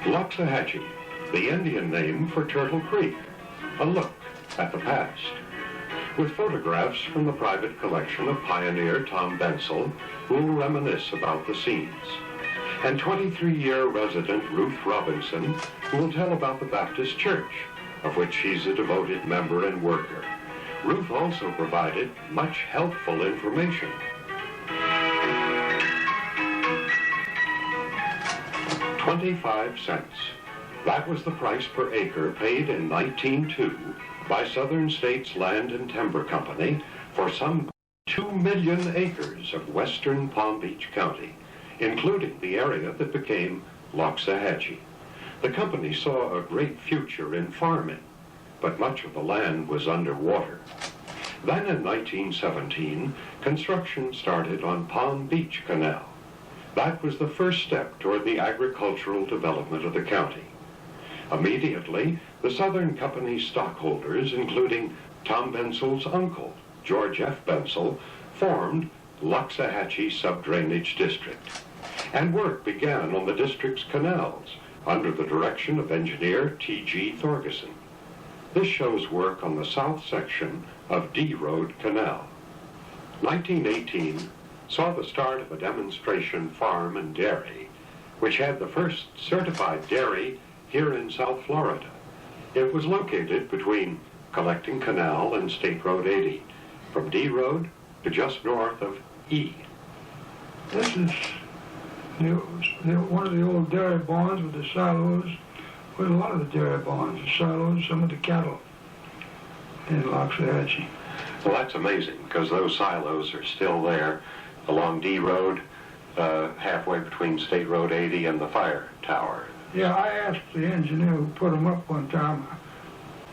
Loxahatchee, the Indian name for Turtle Creek, a look at the past. With photographs from the private collection of pioneer Tom Bensel, who will reminisce about the scenes. And 23-year resident Ruth Robinson, who will tell about the Baptist Church, of which she's a devoted member and worker. Ruth also provided much helpful information. 25 cents. That was the price per acre paid in 1902 by Southern States Land and Timber Company for some 2 million acres of western Palm Beach County, including the area that became Loxahatchee. The company saw a great future in farming, but much of the land was underwater. Then in 1917, construction started on Palm Beach Canal. That was the first step toward the agricultural development of the county. Immediately, the Southern Company's stockholders, including Tom Bensel's uncle, George F. Bensel, formed Loxahatchee Sub-Drainage District. And work began on the district's canals under the direction of engineer T.G. Thorgeson. This shows work on the south section of D Road Canal. 1918 saw the start of a demonstration farm and dairy, which had the first certified dairy here in South Florida. It was located between Collecting Canal and State Road 80, from D Road to just north of E. This is one of the old dairy barns with the silos, with a lot of the dairy barns, the silos, some of the cattle in Loxahatchee. Well, that's amazing, because those silos are still there along D Road, halfway between State Road 80 and the fire tower. Yeah, I asked the engineer who put them up one time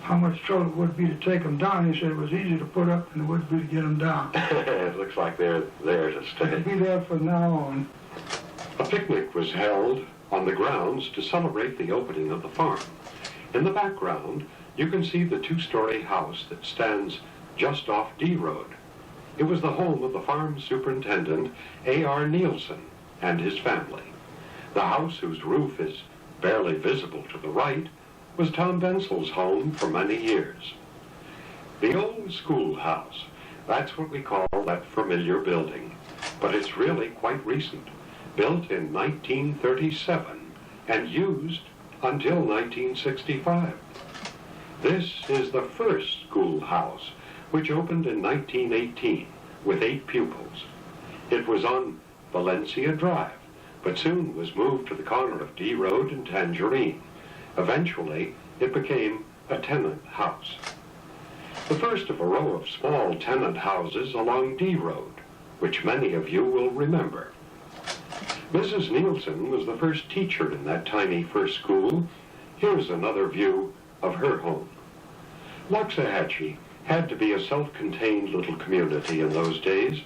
how much trouble it would be to take them down. He said it was easier to put up than it would be to get them down. It looks like they're there to stay. They'll be there from now on. A picnic was held on the grounds to celebrate the opening of the farm. In the background, you can see the two-story house that stands just off D Road. It was the home of the farm superintendent, A.R. Nielsen, and his family. The house, whose roof is barely visible to the right, was Tom Bensel's home for many years. The old schoolhouse, that's what we call that familiar building, but it's really quite recent, built in 1937 and used until 1965. This is the first schoolhouse, which opened in 1918 with 8 pupils. It was on Valencia Drive, but soon was moved to the corner of D Road and Tangerine. Eventually, it became a tenant house. The first of a row of small tenant houses along D Road, which many of you will remember. Mrs. Nielsen was the first teacher in that tiny first school. Here's another view of her home. Loxahatchee had to be a self-contained little community in those days.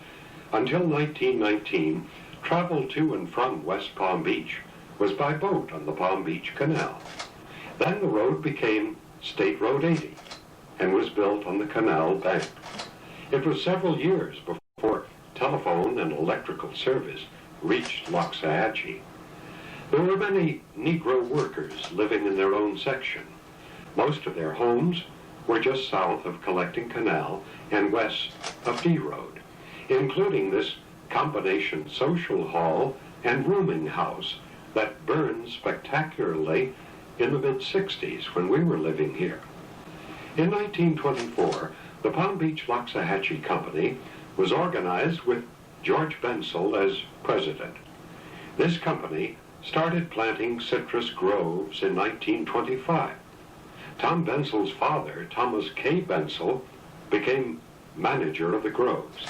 Until 1919, travel to and from West Palm Beach was by boat on the Palm Beach Canal. Then the road became State Road 80 and was built on the canal bank. It was several years before telephone and electrical service reached Loxahatchee. There were many Negro workers living in their own section. Most of their homes were just south of Collecting Canal and west of D Road, including this combination social hall and rooming house that burned spectacularly in the mid-60s when we were living here. In 1924, the Palm Beach Loxahatchee Company was organized with George Bensel as president. This company started planting citrus groves in 1925. Tom Bensel's father, Thomas K. Bensel, became manager of the groves.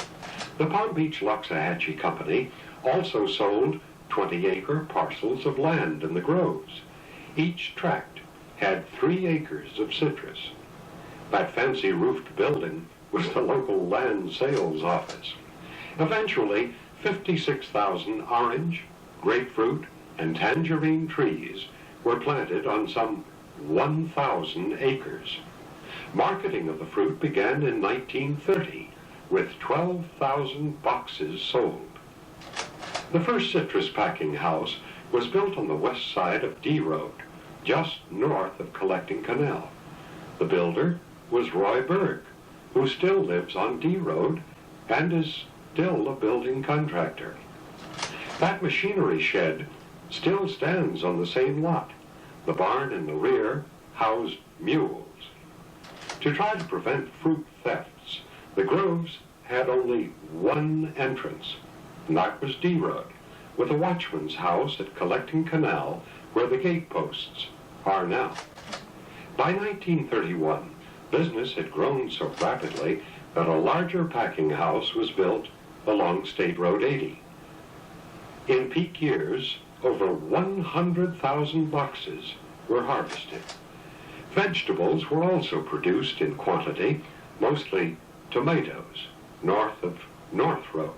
The Palm Beach Loxahatchee Company also sold 20-acre parcels of land in the groves. Each tract had 3 acres of citrus. That fancy roofed building was the local land sales office. Eventually, 56,000 orange, grapefruit, and tangerine trees were planted on some 1,000 acres. Marketing of the fruit began in 1930 with 12,000 boxes sold. The first citrus packing house was built on the west side of D Road, just north of Collecting Canal. The builder was Roy Berg, who still lives on D Road and is still a building contractor. That machinery shed still stands on the same lot. The barn in the rear housed mules. To try to prevent fruit thefts, the Groves had only one entrance, and that was D Road, with a watchman's house at Collecting Canal where the gate posts are now. By 1931, business had grown so rapidly that a larger packing house was built along State Road 80. In peak years, over 100,000 boxes were harvested. Vegetables were also produced in quantity, mostly tomatoes, north of North Road.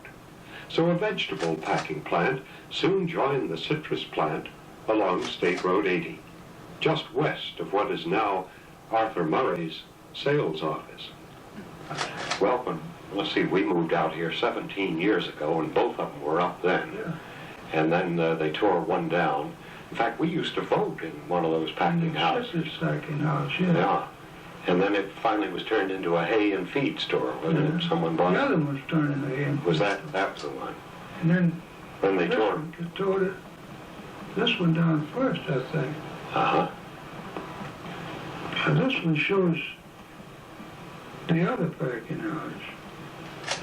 So a vegetable packing plant soon joined the citrus plant along State Road 80, just west of what is now Arthur Murray's sales office. Well, let's see, we moved out here 17 years ago, and both of them were up then. Yeah. And then they tore one down. In fact, we used to vote in one of those packing houses. Citrus packing house, yeah. Yeah. And then it finally was turned into a hay and feed store, wasn't it? Someone bought The it. other one was turned into hay and feed. Was that was the one? And then Then they this tore. one tore it. This one down first, I think. Uh-huh. And this one shows the other packing house,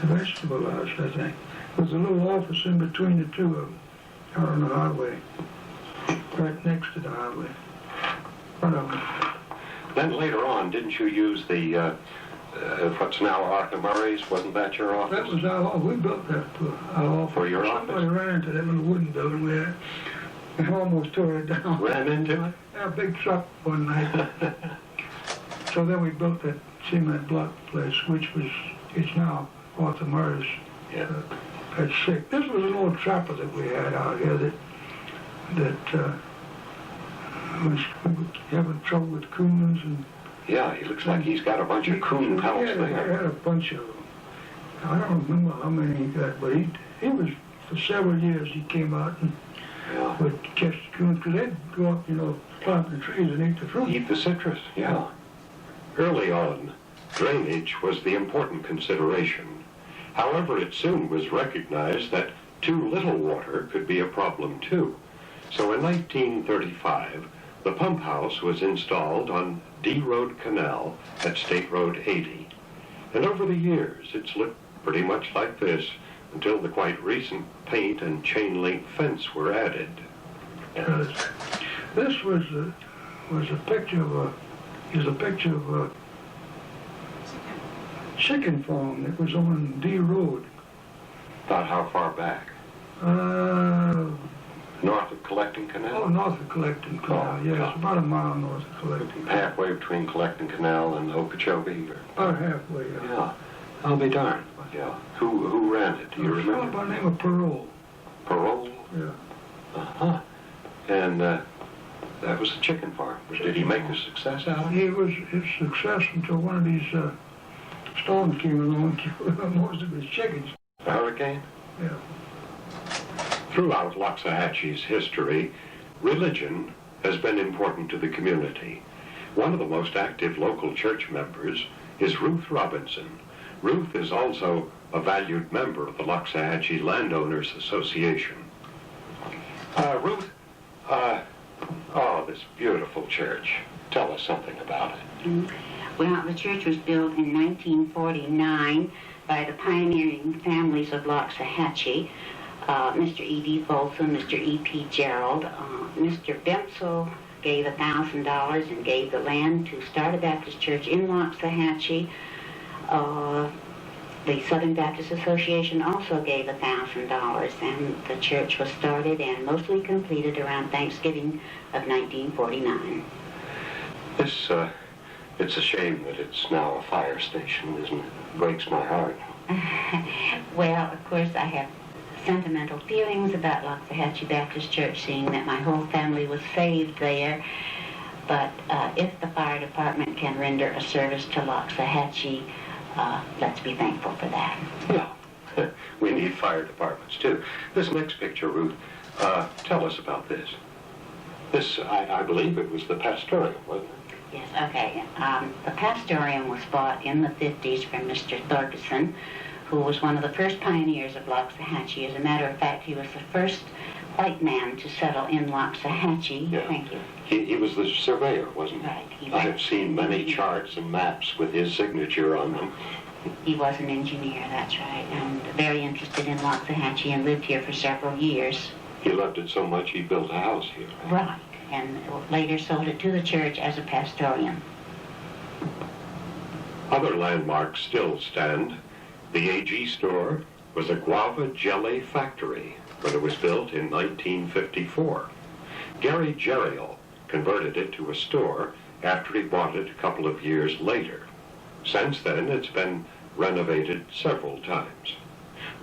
the vegetable house, I think. There's a little office in between the two of them, out on the highway, right next to the highway. One of them. Then later on, didn't you use the what's now Arthur Murray's? Wasn't that your office? That was our office. We built that for our office. For your office? Somebody ran into that little wooden building we had. And almost tore it down. Ran into it? Yeah, a big truck one night. So then we built that cement block place, which is now Arthur Murray's. Yeah. At 6. This was an old trapper that we had out here that was having trouble with coons and. Yeah, he looks like he's got a bunch of coon pelts He there. had a bunch of them. I don't remember how many he got, but he was, for several years he came out and Yeah. would catch the coons, because they'd go up, climb the trees and eat the fruit. Eat the citrus, yeah. Early on, drainage was the important consideration. However, it soon was recognized that too little water could be a problem too. So in 1935, the pump house was installed on D Road Canal at State Road 80. And over the years, it's looked pretty much like this until the quite recent paint and chain link fence were added. This was a picture of a chicken farm that was on D Road. About how far back? North of Collecting Canal? North of Collecting Canal, Oh, yes, yeah. about a mile north of Collecting. Halfway between Collecting Canal and Okeechobee? Or? About halfway, yeah. Yeah. I'll be darned. Yeah. Who ran it? Do you There was a fellow remember? by the name of Parole. Parole? Yeah. Uh-huh. And that was a chicken farm. Did he make a success out of it? He was his success until one of these storms came along and killed most of his chickens. A hurricane? Yeah. Throughout Loxahatchee's history, religion has been important to the community. One of the most active local church members is Ruth Robinson. Ruth is also a valued member of the Loxahatchee Landowners Association. Ruth, this beautiful church. Tell us something about it. Well, the church was built in 1949 by the pioneering families of Loxahatchee, Mr. E.D. Folsom, Mr. E.P. Gerald. Mr. Bensel gave $1,000 and gave the land to start a Baptist church in Loxahatchee. The Southern Baptist Association also gave $1,000, and the church was started and mostly completed around Thanksgiving of 1949. It's a shame that it's now a fire station, isn't it? It breaks my heart. Well, of course, I have sentimental feelings about Loxahatchee Baptist Church, seeing that my whole family was saved there. But if the fire department can render a service to Loxahatchee, let's be thankful for that. Yeah, we need fire departments too. This next picture, Ruth, tell us about this. This, I believe it was the Pastorium, wasn't it? Yes, okay. The Pastorium was bought in the 50s from Mr. Thorgerson, who was one of the first pioneers of Loxahatchee. As a matter of fact, he was the first white man to settle in Loxahatchee. Yeah. Thank you. He was the surveyor, wasn't he? Right. I have seen many charts and maps with his signature on them. He was an engineer, that's right, and very interested in Loxahatchee and lived here for several years. He loved it so much he built a house here. Right, and later sold it to the church as a pastorium. Other landmarks still stand. The AG store was a guava jelly factory when it was built in 1954. Gary Geriel converted it to a store after he bought it a couple of years later. Since then, it's been renovated several times.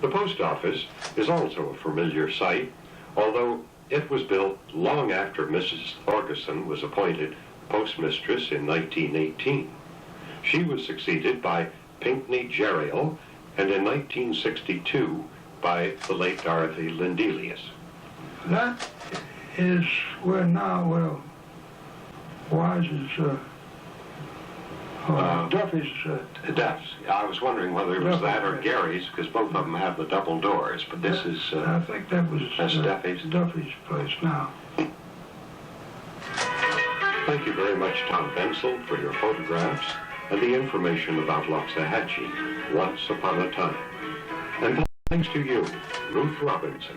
The post office is also a familiar sight, although it was built long after Mrs. Thorgerson was appointed postmistress in 1918. She was succeeded by Pinckney Geriel, and in 1962 by the late Dorothy Lindelius. That is where now, well, Wise's, Duffy's, That's, I was wondering whether it was that or Gary's, because both of them have the double doors, but this is... I think that was that's Duffy's. Duffy's place now. Thank you very much, Tom Bensel, for your photographs and the information about Loxahatchee, once upon a time. And thanks to you, Ruth Robinson.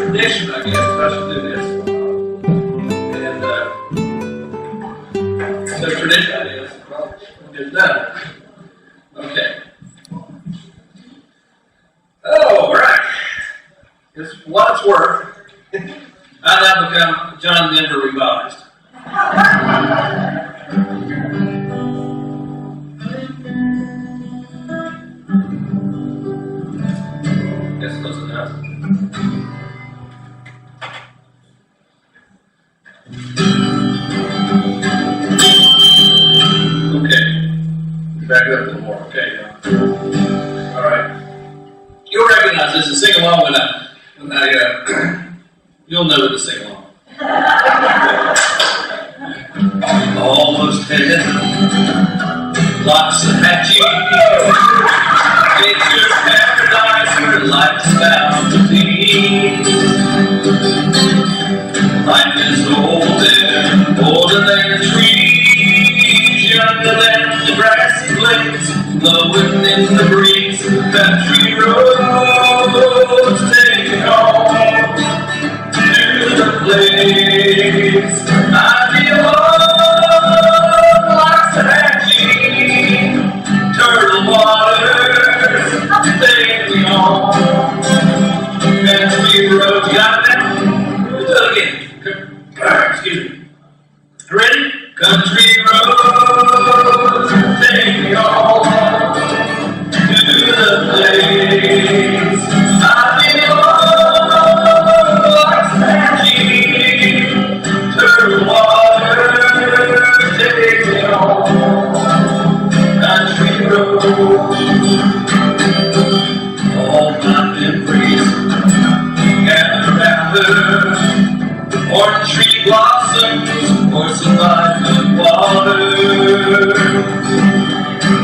Tradition, I guess, I should do this. And the tradition is, well, it's done. Okay. Oh, all right. It's what it's worth. I now become John Denver revised. Guess close enough. Okay, back it up a little more. All right. You'll recognize this and sing along when I you'll know to sing along. Almost heaven, Loxahatchee. It's your paradise where life's bound to be. Life is older than the trees, younger than the grassy blades, blowing in the breeze. Country roads take me home to the place I belong. Loxahatchee, turtle waters take me home. Country roads, got that? Do it again. Excuse me. Ready? Country roads take me home to the place I belong. Loxahatchee, turtle waters take me home. Country roads, all my memories gather rather. Orange tree blossoms or surviving water.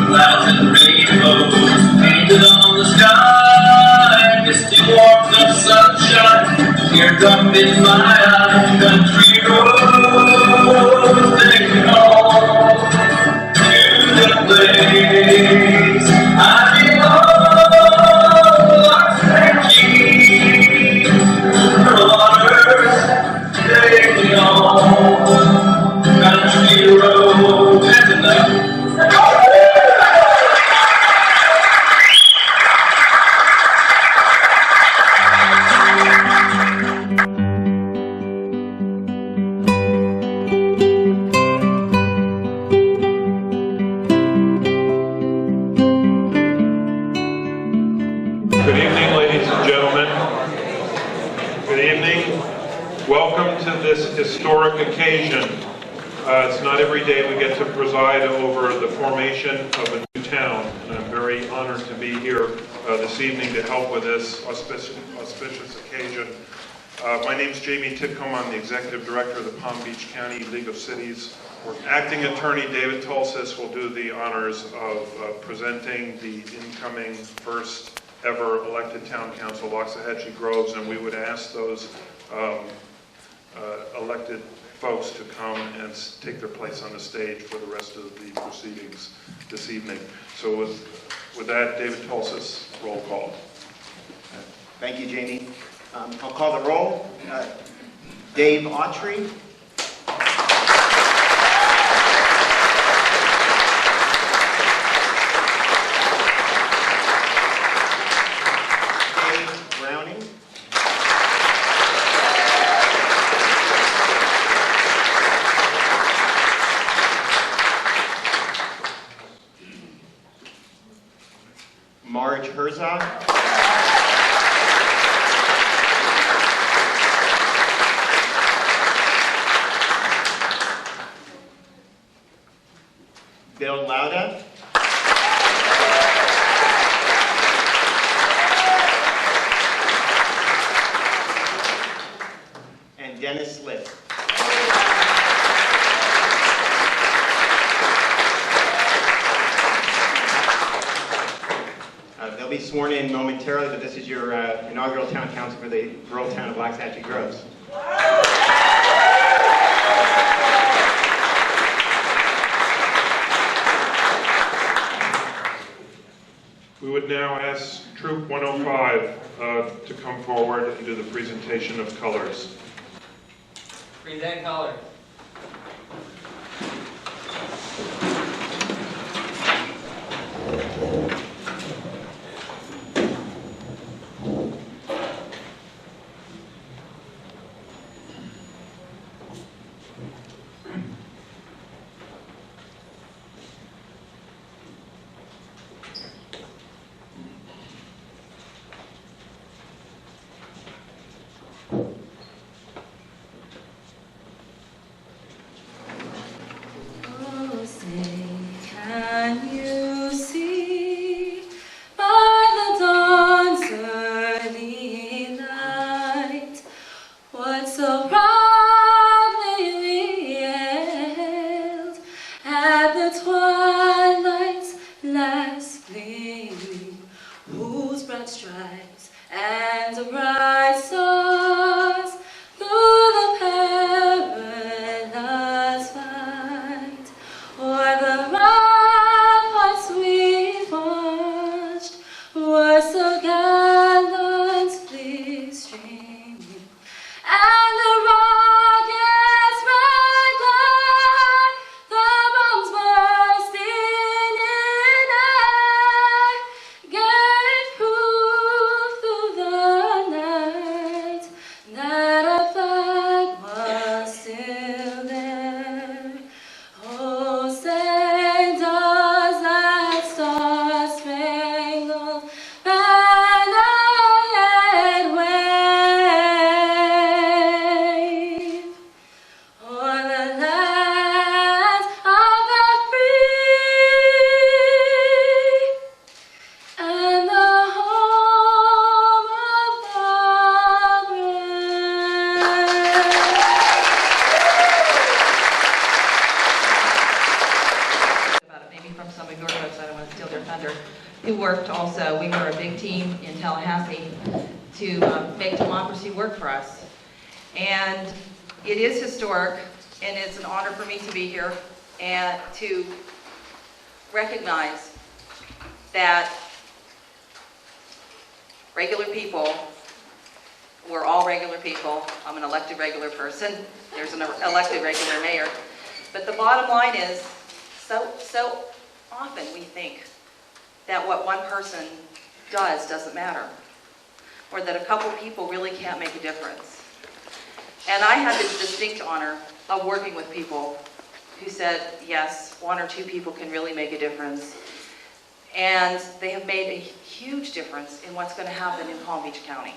Clouds and rainbows painted on the sky. Misty warmth of sunshine, teardrop in my eye. Country roads take me home to the place I belong. Loxahatchee, turtle waters take me home. Country road, that's enough. Good evening, ladies and gentlemen. Good evening. Welcome to this historic occasion. It's not every day we get to preside over the formation of a new town, and I'm very honored to be here this evening to help with this auspicious occasion. My name's Jamie Titcomb. I'm the Executive Director of the Palm Beach County League of Cities. Acting Attorney David Tulsis will do the honors of presenting the incoming first ever elected town council, Loxahatchee Groves, and we would ask those elected folks to come and take their place on the stage for the rest of the proceedings this evening. So with that, David Tulsis, roll call. Thank you, Jamie. I'll call the roll. Dave Autry. Dave Browning. Marge Herzog. Bill Lauda. And Dennis Litt. They'll be sworn in momentarily, but this is your inaugural town council for the rural town of Loxahatchee Groves. We would now ask Troop 105 to come forward and do the presentation of colors. Present colors. glorious flame, whose broad stripes and bright stars through the perilous fight, o'er the ramparts we marched, were so gallantly streaming, and the rockets red glare, the bombs bursting in air, gave proof through the night that our flag was still there. Oh, say does that star-spangled banner yet wave o'er the land of the free and the home of the brave? About it, maybe from some of your folks, I don't want to steal their thunder, who worked also. We were a big team in Tallahassee to make democracy work for us. And it is historic, and it's an honor for me to be here and to recognize that regular people, we're all regular people. I'm an elected regular person. There's an elected regular mayor. But the bottom line is, so often we think that what one person does doesn't matter, or that a couple people really can't make a difference. And I had the distinct honor of working with people who said, yes, one or two people can really make a difference. And they have made a huge difference in what's going to happen in Palm Beach County.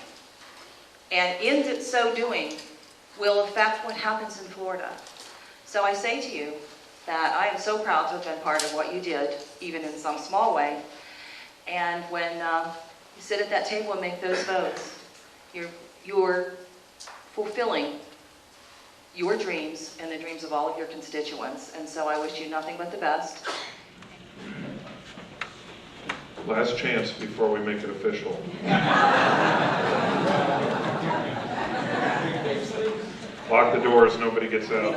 And in so doing, will affect what happens in Florida. So I say to you that I am so proud to have been part of what you did, even in some small way. And when you sit at that table and make those votes, you're fulfilling your dreams and the dreams of all of your constituents. And so I wish you nothing but the best. Last chance before we make it official. Lock the doors, nobody gets out.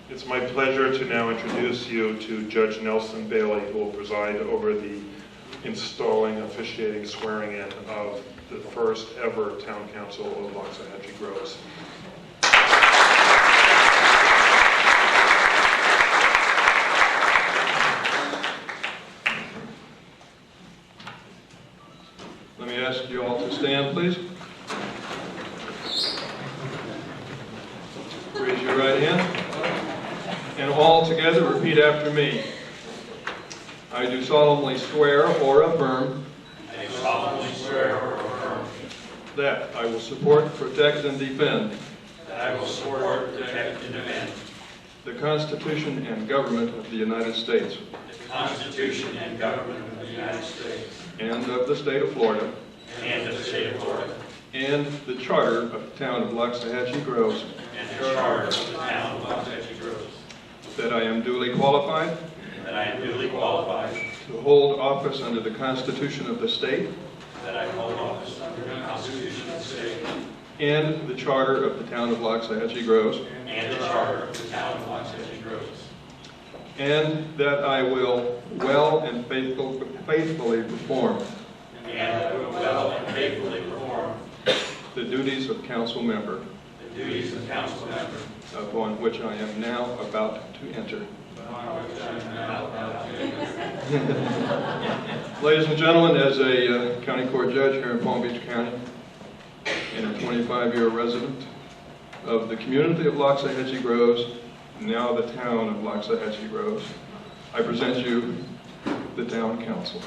It's my pleasure to now introduce you to Judge Nelson Bailey, who will preside over the installing, officiating, swearing in of the first ever Town Council of Loxahatchee Groves. Let me ask you all to stand, please. Raise your right hand. And all together repeat after me. I do solemnly swear or affirm that I will support, protect, and defend the Constitution and government of the United States and of the state of Florida and the charter of the town of Loxahatchee Groves, that I am duly qualified to hold office under the Constitution of the state and the charter of the town of Loxahatchee Groves, and that I will well and faithfully perform the duties of council member upon which I am now about to enter. Ladies and gentlemen, as a county court judge here in Palm Beach County and a 25-year resident of the community of Loxahatchee Groves, now the town of Loxahatchee Groves, I present you the town council.